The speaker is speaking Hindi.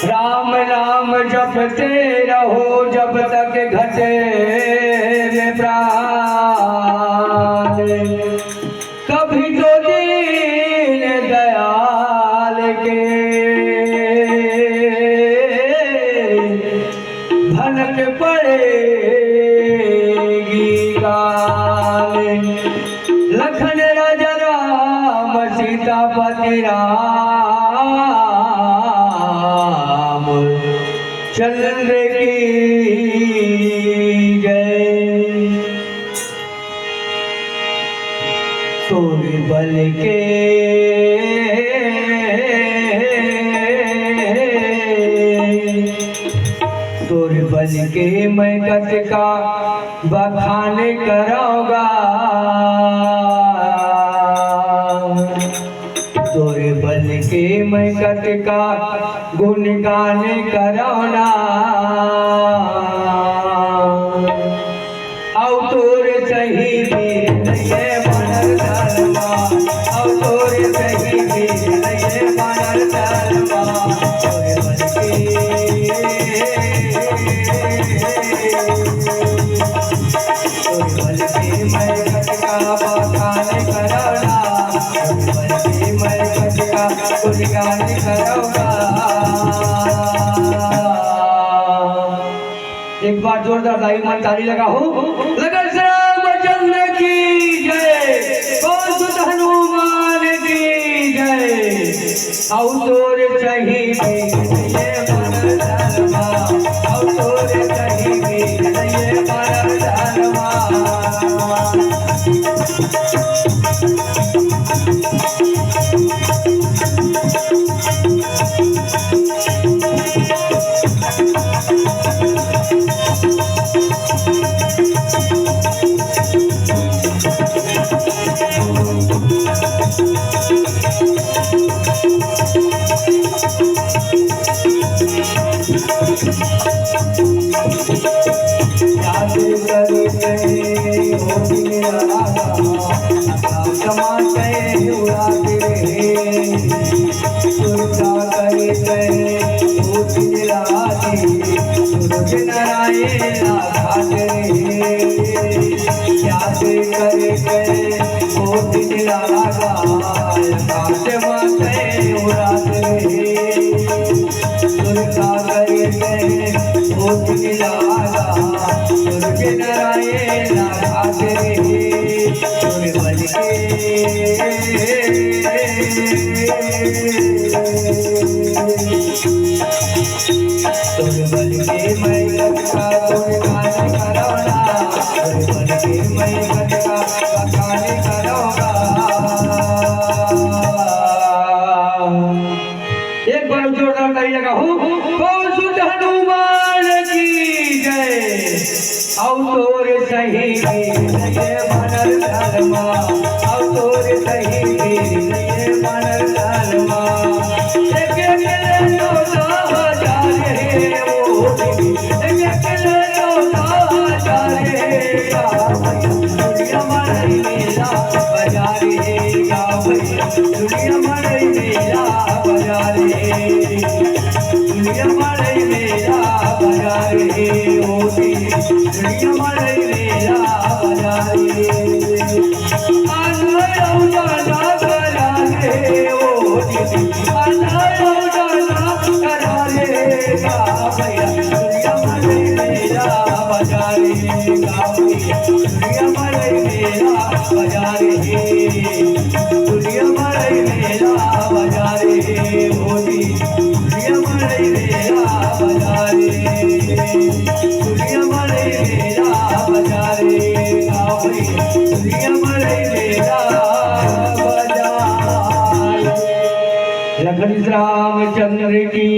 राम नाम जपते रहो जब तक घटे में प्राण। कभी तो दीन दयाल के भनक पड़ेगी गाल। लखन राजा राम सीतापति राम चंद्र की जय। तोरे बल के तोरे बल के मैं कत का बखान कराऊंगा। तोरे बल के मैं कत का गुणगान कराऊंगा। औ तोरे सही वीर ये बनर धर्मा। औ तोरे सही वीर ये बनर धर्मा। तोरे बल के मैं कटका बखान कराऊंगा। तोरे बल के मैं कटका गुणगान कराऊंगा। एक बार जोरदार दाई मन ताली लगा हो। लगन से रामचंद्र की जय। कौन सुत हनुमान की जय। औ तोरे सही वीर ये बनर धर्मा। औ तोरे सही वीर ये बनर धर्मा। एक बार जोरदार ताली लगा हो। कौन सुत हनुमान की जय। औ तोरे सही वीर ये बनर धर्मा। औ तोरे सही वीर ये बनर धर्मा। एक अकेले तो 10,000 है वो। एक अकेले तो 10,000 है। दुनिया मरई मेला बाजारे या भैया। दुनिया मरई मेला बाजारे। दुनिया मरई मेला बाजारे होती। दुनिया मरई मेला बाजारे। आना रौदा करारे होती। आना रौदा करारे गा भैया। दुनिया मरई मेला बाजारे गा भैया। दुनिया मरई मेला बाजारे। दुनिया मरई मेला बाजारे होती। दुनिया मरई मेला बाजारे। दुनिया मरई मेला बाजारे गा भैया। दुनिया मरई मेला बाजारे। लखन रामचंद्र की